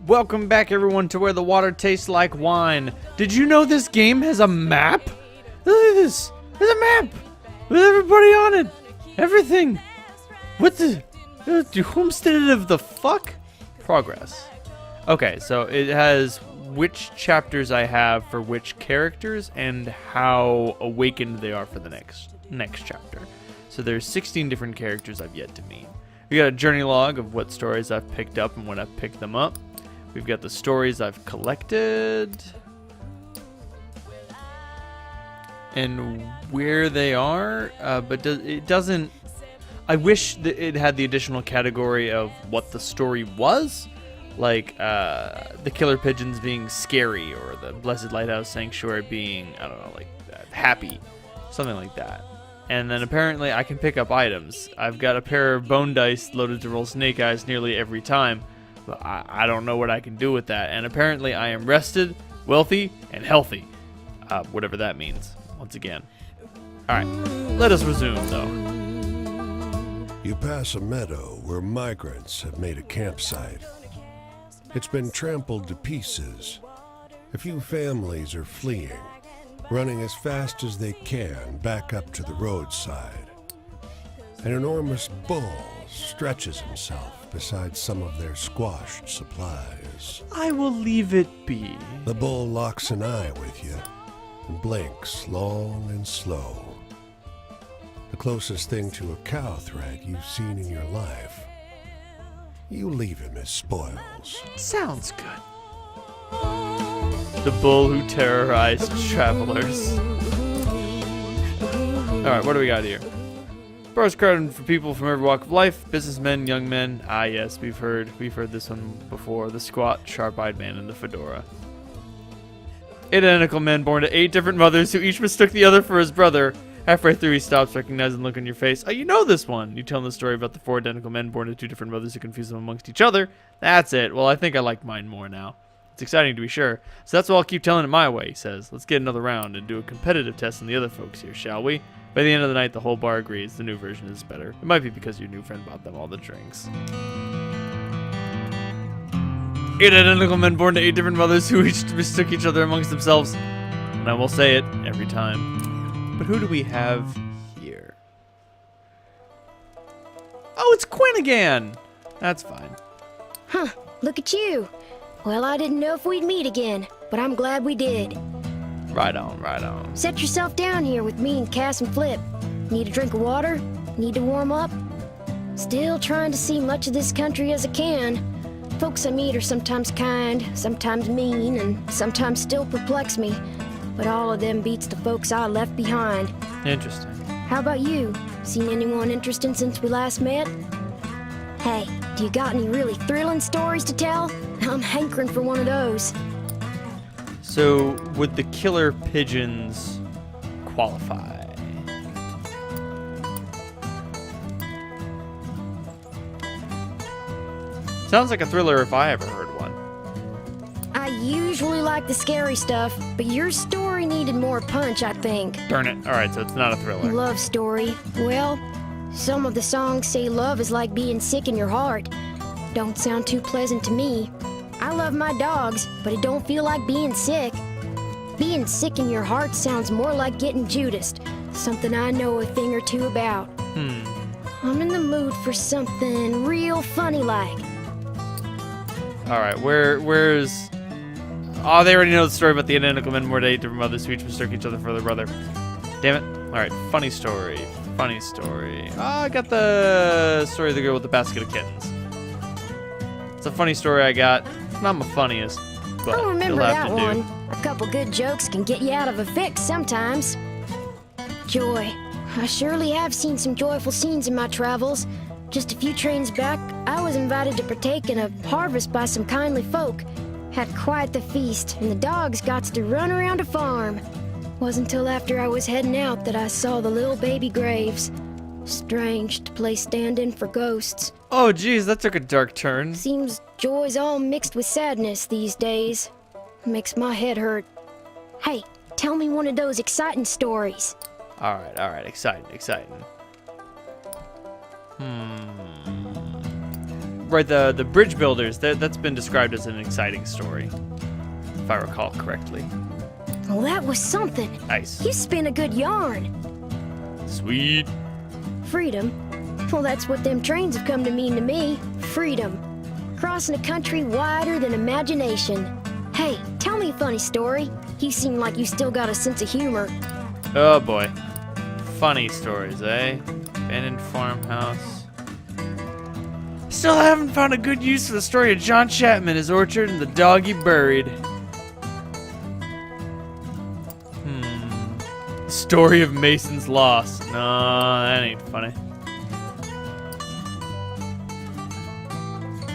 Welcome back, everyone, to Where the Water Tastes Like Wine. Did you know this game has a map? Look at this. There's a map with everybody on it. Everything. What the? Homestead of the fuck? Progress. Okay, so it has which chapters I have for which characters and how awakened they are for the next chapter. So there's 16 different characters I've yet to meet. We got a journey log of what stories I've picked up and when I've picked them up. We've got the stories I've collected and where they are, but it doesn't. I wish that it had the additional category of what the story was, like the killer pigeons being scary or the Blessed Lighthouse Sanctuary being, I don't know, like happy, something like that. And then apparently I can pick up items. I've got a pair of bone dice loaded to roll snake eyes nearly every time. But I don't know what I can do with that. And apparently I am rested, wealthy, and healthy. Whatever that means, once again. Alright, let us resume, though. You pass a meadow where migrants have made a campsite. It's been trampled to pieces. A few families are fleeing, running as fast as they can back up to the roadside. An enormous bull stretches himself beside some of their squashed supplies. I will leave it be. The bull locks an eye with you and blinks long and slow. The closest thing to a cow threat you've seen in your life. You leave him as spoils. Sounds good. The bull who terrorized travelers. Alright, what do we got here? DraxxKraven for people from every walk of life, businessmen, young men. Ah, yes, we've heard this one before. The squat, sharp-eyed man in the fedora. 8 identical men born to 8 different mothers who each mistook the other for his brother. Halfway through, he stops, recognizing the look on your face. Oh, you know this one. You tell him the story about the 4 identical men born to 2 different mothers who confuse them amongst each other. That's it. Well, I think I like mine more now. It's exciting to be sure. So that's why I'll keep telling it my way, he says. Let's get another round and do a competitive test on the other folks here, shall we? By the end of the night, the whole bar agrees the new version is better. It might be because your new friend bought them all the drinks. 8 identical men born to 8 different mothers who each mistook each other amongst themselves. And I will say it every time. But who do we have here? Oh, it's Quinn again! That's fine. Huh, look at you. Well, I didn't know if we'd meet again, but I'm glad we did. Right on, right on. Set yourself down here with me and Cass and Flip. Need a drink of water? Need to warm up? Still trying to see much of this country as I can. Folks I meet are sometimes kind, sometimes mean, and sometimes still perplex me. But all of them beats the folks I left behind. Interesting. How about you? Seen anyone interesting since we last met? Hey, do you got any really thrilling stories to tell? I'm hankering for one of those. So, would the killer pigeons qualify? Sounds like a thriller if I ever heard one. I usually like the scary stuff, but your story needed more punch, I think. Darn it. Alright, so it's not a thriller. Love story. Well, some of the songs say love is like being sick in your heart. Don't sound too pleasant to me. I love my dogs, but it don't feel like being sick. Being sick in your heart sounds more like getting Judased, something I know a thing or two about. I'm in the mood for something real funny like. Alright, where's... Oh, they already know the story about the identical men born to 8 different mothers who each mistook each other for their brother. Damn it. Alright, funny story. Funny story. Oh, I got the story of the girl with the basket of kittens. It's a funny story I got. It's not my funniest, but I remember it'll have that to one. do. A couple good jokes can get you out of a fix sometimes. Joy. I surely have seen some joyful scenes in my travels. Just a few trains back, I was invited to partake in a harvest by some kindly folk. Had quite the feast, and the dogs got to run around a farm. Wasn't till after I was heading out that I saw the little baby graves. Strange to play stand-in for ghosts. Oh, geez, that took a dark turn. Seems joy's all mixed with sadness these days. Makes my head hurt. Hey, tell me one of those exciting stories. Alright, exciting. right, the bridge builders, that's been described as an exciting story, if I recall correctly. Well, that was something. Nice. You spin a good yarn. Sweet. Freedom? Well, that's what them trains have come to mean to me. Freedom. Crossing a country wider than imagination. Hey, tell me a funny story. You seem like you still got a sense of humor. Oh boy. Funny stories, eh? Abandoned farmhouse. Still haven't found a good use for the story of John Chapman, his orchard, and the dog he buried. Story of Mason's loss. No, that ain't funny.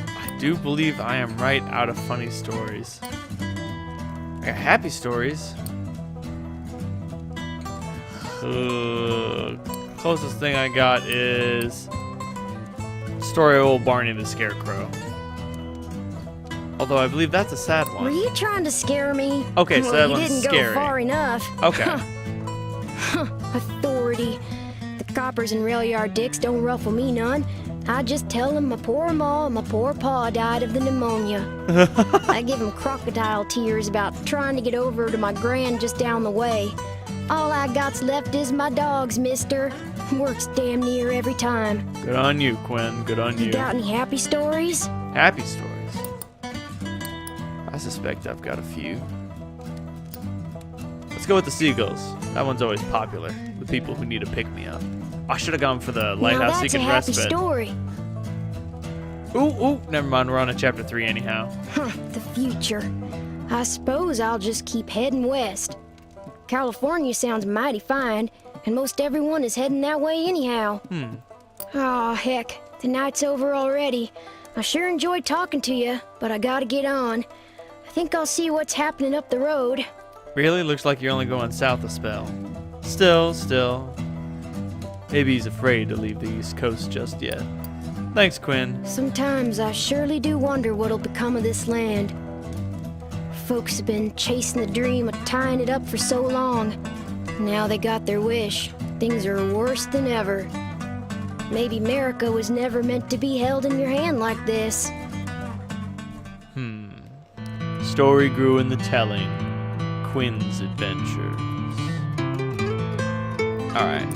I do believe I am right out of funny stories. I got happy stories. Closest thing I got is story of old Barney the Scarecrow. Although I believe that's a sad one. Were you trying to scare me? Okay, so that you one's didn't scary. go far enough. Okay. Authority. The coppers and rail yard dicks don't ruffle me none. I just tell them my poor ma and my poor pa died of the pneumonia. I give them crocodile tears about trying to get over to my grand just down the way. All I got's left is my dogs, mister. Works damn near every time. Good on you, Quinn. Good on you. You got any happy stories? Happy stories. I suspect I've got a few. Let's go with the seagulls. That one's always popular. The people who need a pick-me-up. I should have gone for the lighthouse Now that's a seeking happy respite. story. Ooh, never mind. We're on to chapter 3 anyhow. The future. I suppose I'll just keep heading west. California sounds mighty fine, and most everyone is heading that way anyhow. Aw, heck. The night's over already. I sure enjoyed talking to you, but I gotta get on. I think I'll see what's happening up the road. Really? Looks like you're only going south a spell. Still. Maybe he's afraid to leave the East Coast just yet. Thanks, Quinn. Sometimes I surely do wonder what'll become of this land. Folks have been chasing the dream of tying it up for so long. Now they got their wish. Things are worse than ever. Maybe America was never meant to be held in your hand like this. Story grew in the telling. Quinn's adventures. Alright.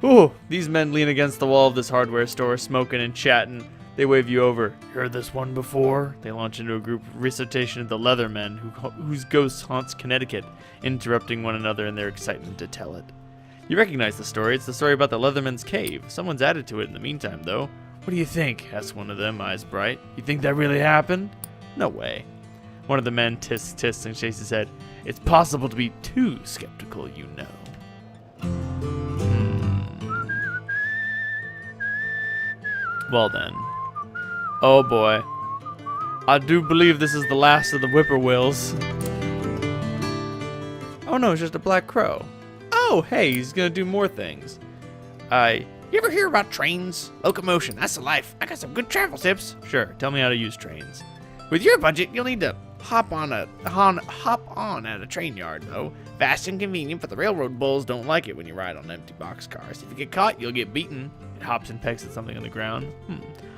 Ooh, these men lean against the wall of this hardware store, smoking and chatting. They wave you over. Heard this one before? They launch into a group recitation of the Leathermen, whose ghost haunts Connecticut, interrupting one another in their excitement to tell it. You recognize the story. It's the story about the Leathermen's cave. Someone's added to it in the meantime, though. What do you think? Asks one of them, eyes bright. You think that really happened? No way. One of the men tisks and shakes his head. It's possible to be too skeptical, you know. Well then. Oh boy. I do believe this is the last of the whippoorwills. Oh no, it's just a black crow. Oh, hey, he's gonna do more things. You ever hear about trains? Locomotion, that's the life. I got some good travel tips. Sure, tell me how to use trains. With your budget, you'll need to hop on at a train yard, though. Fast and convenient, but the railroad bulls don't like it when you ride on empty boxcars. If you get caught, you'll get beaten. It hops and pecks at something on the ground.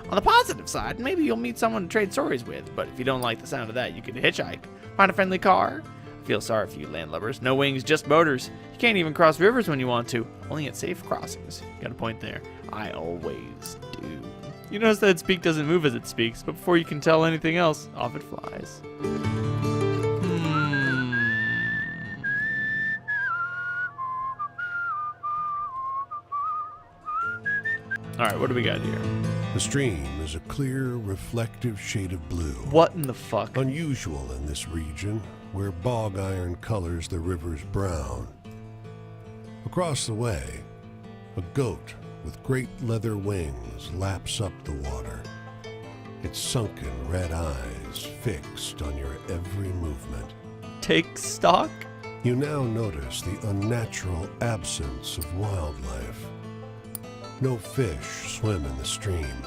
On the positive side, maybe you'll meet someone to trade stories with, but if you don't like the sound of that, you can hitchhike. Find a friendly car. Feel sorry for you landlubbers. No wings, just motors. You can't even cross rivers when you want to. Only at safe crossings. Got a point there. I always do. You notice that its beak doesn't move as it speaks, but before you can tell anything else, off it flies. Alright, what do we got here? The stream is a clear, reflective shade of blue. What in the fuck? Unusual in this region, where bog iron colors the river's brown. Across the way, a goat with great leather wings laps up the water, its sunken red eyes fixed on your every movement. Take stock? You now notice the unnatural absence of wildlife. No fish swim in the stream.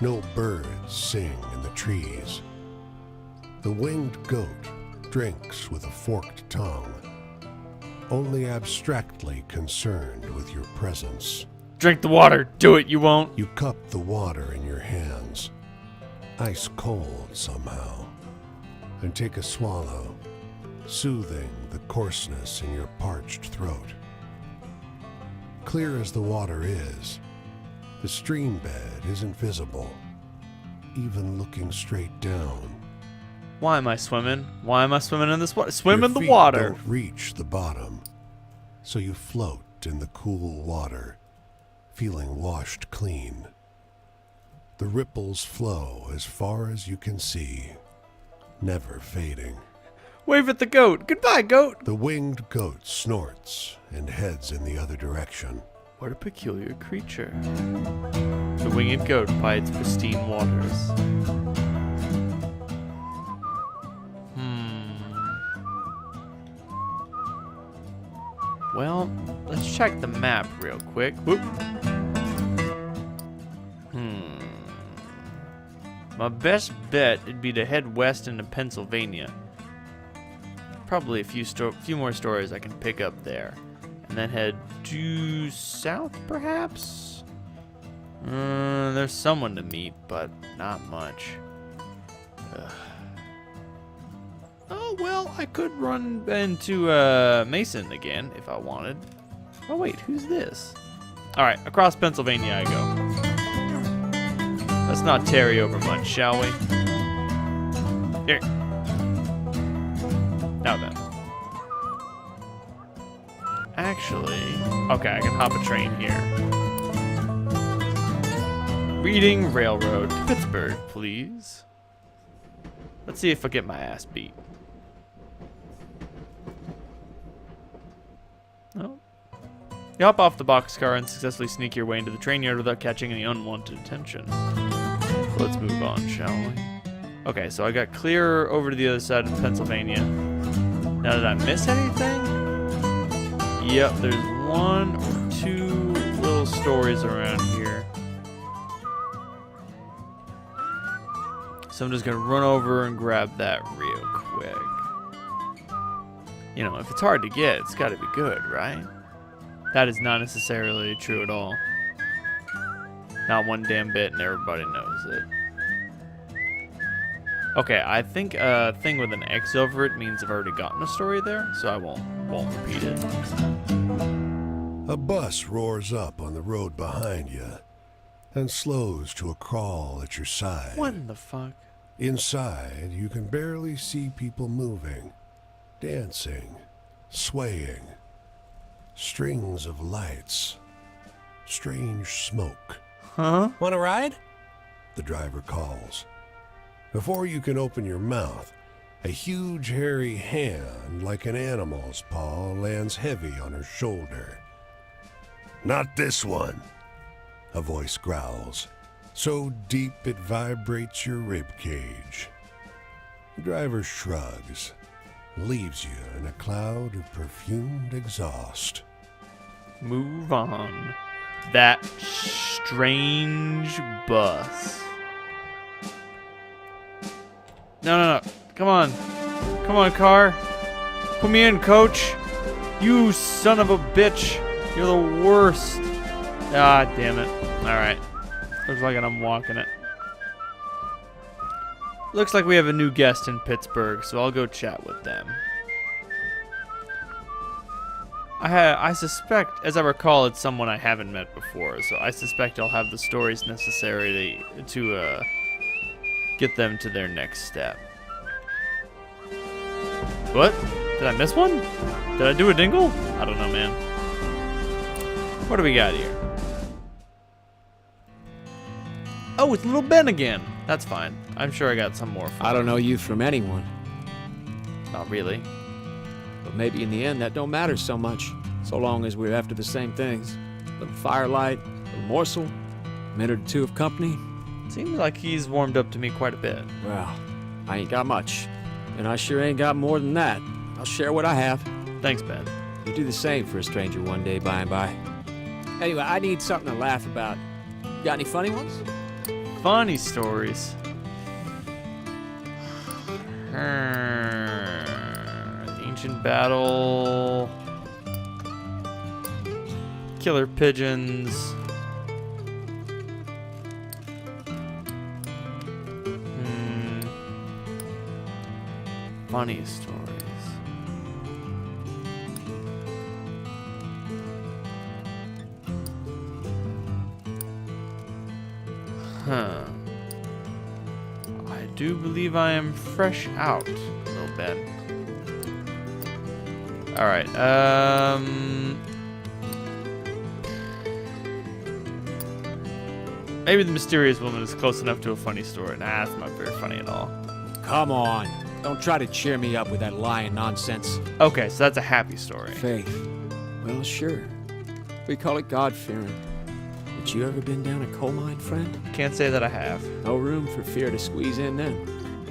No birds sing in the trees. The winged goat drinks with a forked tongue, only abstractly concerned with your presence. Drink the water. Do it, you won't. You cup the water in your hands, ice cold somehow, and take a swallow, soothing the coarseness in your parched throat. Clear as the water is, the stream bed isn't visible, even looking straight down. Why am I swimming? Why am I swimming in this water? Swim Your in the feet water. don't reach the bottom, so you float in the cool water, feeling washed clean. The ripples flow as far as you can see, never fading. Wave at the goat. Goodbye, goat. The winged goat snorts and heads in the other direction. What a peculiar creature. The winged goat by its pristine waters. Well, let's check the map real quick. Whoop. My best bet would be to head west into Pennsylvania. Probably a few more stories I can pick up there. And then head due south, perhaps? There's someone to meet, but not much. Oh, well, I could run into Mason again if I wanted. Oh, wait, who's this? All right, across Pennsylvania I go. Let's not tarry over much, shall we? Here. Now then. Actually, okay, I can hop a train here. Reading Railroad to Pittsburgh, please. Let's see if I get my ass beat. No. You hop off the boxcar and successfully sneak your way into the train yard without catching any unwanted attention. Let's move on, shall we? Okay, so I got clear over to the other side of Pennsylvania. Now, did I miss anything? Yep, there's one or two little stories around here. So I'm just gonna run over and grab that real quick. You know, if it's hard to get, it's gotta be good, right? That is not necessarily true at all. Not one damn bit, and everybody knows it. Okay, I think a thing with an X over it means I've already gotten a story there, so I won't repeat it. A bus roars up on the road behind you and slows to a crawl at your side. What in the fuck? Inside, you can barely see people moving, dancing, swaying. Strings of lights, strange smoke. Huh? Want a ride? The driver calls. Before you can open your mouth, a huge hairy hand like an animal's paw lands heavy on her shoulder. Not this one, a voice growls, so deep it vibrates your rib cage. The driver shrugs, leaves you in a cloud of perfumed exhaust. Move on. That strange bus. No. Come on. Come on, car. Put me in, coach. You son of a bitch. You're the worst. Ah, damn it. Alright. Looks like I'm walking it. Looks like we have a new guest in Pittsburgh, so I'll go chat with them. I suspect, as I recall, it's someone I haven't met before, so I suspect I'll have the stories necessary to get them to their next step. What? Did I miss one? Did I do a dingle? I don't know, man. What do we got here? Oh, it's little Ben again. That's fine. I'm sure I got some more. I don't know you from anyone, Not really. but maybe in the end that don't matter so much, so long as we're after the same things. A little firelight, a little morsel, a minute or two of company. Seems like he's warmed up to me quite a bit. Well, I ain't got much, and I sure ain't got more than that. I'll share what I have. Thanks, Ben. You do the same for a stranger one day by and by. Anyway, I need something to laugh about. Got any funny ones? Funny stories. Ancient battle. Killer pigeons. Funny stories. Huh. I do believe I am fresh out a little bit. Alright, maybe the mysterious woman is close enough to a funny story. Nah, it's not very funny at all. Come on. Don't try to cheer me up with that lying nonsense. Okay, so that's a happy story. Faith. Well, sure. We call it God-fearing. But you ever been down a coal mine, friend? Can't say that I have. No room for fear to squeeze in then.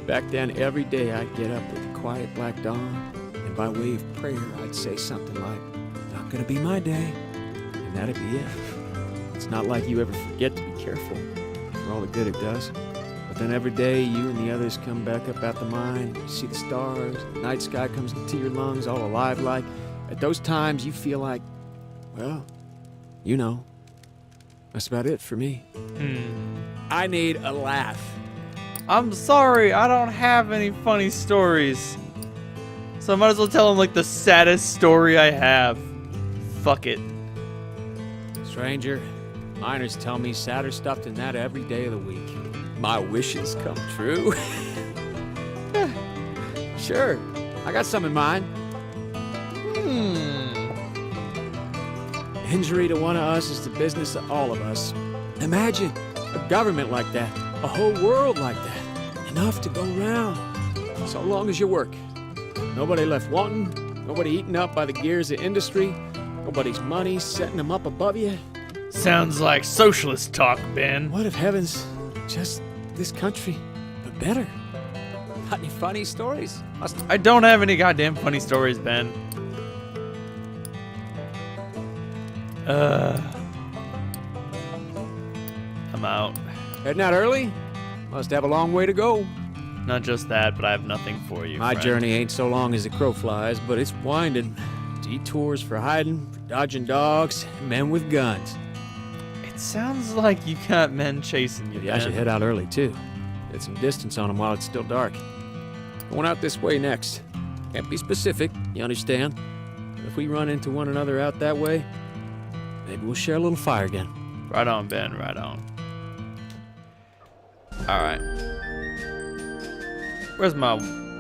Back then, every day I'd get up with the quiet black dawn, and by way of prayer, I'd say something like, "Not gonna be my day," and that'd be it. It's not like you ever forget to be careful, for all the good it does. But then every day, you and the others come back up out the mine, you see the stars, the night sky comes into your lungs, all alive like. At those times, you feel like, well, you know, that's about it for me. I need a laugh. I'm sorry, I don't have any funny stories. So I might as well tell him like the saddest story I have. Fuck it. Stranger, miners tell me sadder stuff than that every day of the week. My wishes come true. Sure, I got some in mind. Injury to one of us is the business of all of us. Imagine a government like that, a whole world like that, enough to go round. So long as you work. Nobody left wanting, nobody eaten up by the gears of industry, nobody's money setting them up above you. Sounds like socialist talk, Ben. What if heaven's just this country, but better? Got any funny stories? I don't have any goddamn funny stories, Ben. I'm out. Heading out early? Must have a long way to go. Not just that, but I have nothing for you. My friend. journey ain't so long as the crow flies, but it's winding. Detours for hiding, for dodging dogs, men with guns. It sounds like you got men chasing you, Maybe I Ben. should head out early, too. Get some distance on them while it's still dark. Going out this way next. Can't be specific, you understand? But if we run into one another out that way, maybe we'll share a little fire again. Right on, Ben, right on. Alright. Where's my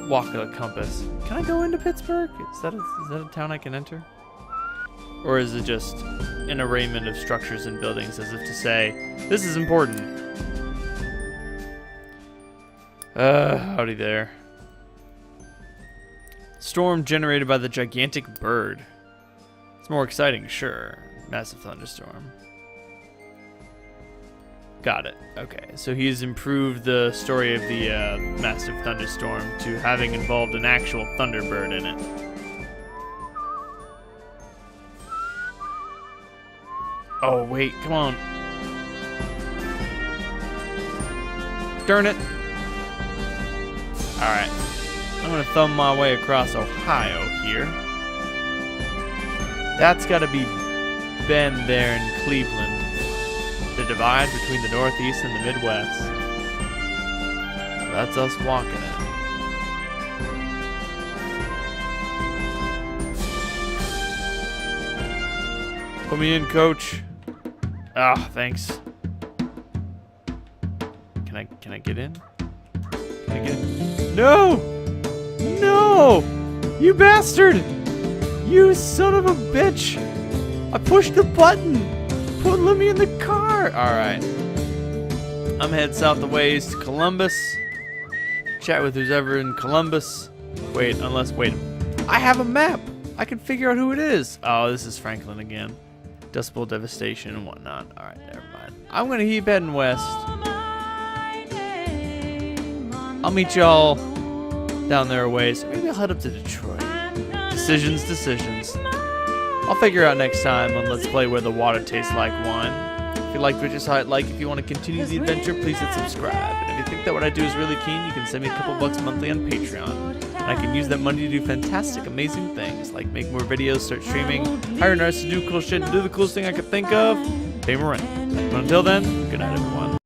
walk of the compass? Can I go into Pittsburgh? Is that a town I can enter? Or is it just an arraignment of structures and buildings as if to say, this is important? Howdy there. Storm generated by the gigantic bird. It's more exciting, sure. Massive thunderstorm. Got it. Okay, so he's improved the story of the massive thunderstorm to having involved an actual thunderbird in it. Oh, wait, come on. Darn it. Alright. I'm gonna thumb my way across Ohio here. That's gotta be Ben there in Cleveland. The divide between the Northeast and the Midwest. So that's us walking it. Put me in, coach. Ah, thanks. Can I get in? Can I get in? No! No! You bastard! You son of a bitch! I pushed the button! Let me in the car! Alright. I'm headed south the ways to Columbus. Chat with who's ever in Columbus. Wait. I have a map! I can figure out who it is. Oh, this is Franklin again. Dust Bowl devastation and whatnot. Alright, never mind. I'm gonna keep heading west. I'll meet y'all down there a ways. Maybe I'll head up to Detroit. Decisions. I'll figure out next time on Let's Play Where the Water Tastes Like Wine. If you liked what you saw, like. If you want to continue the adventure, please hit subscribe. And if you think that what I do is really keen, you can send me a couple bucks monthly on Patreon. And I can use that money to do fantastic, amazing things, like make more videos, start streaming, hire an artist to do cool shit, and do the coolest thing I could think of, pay more rent. But until then, good night, everyone.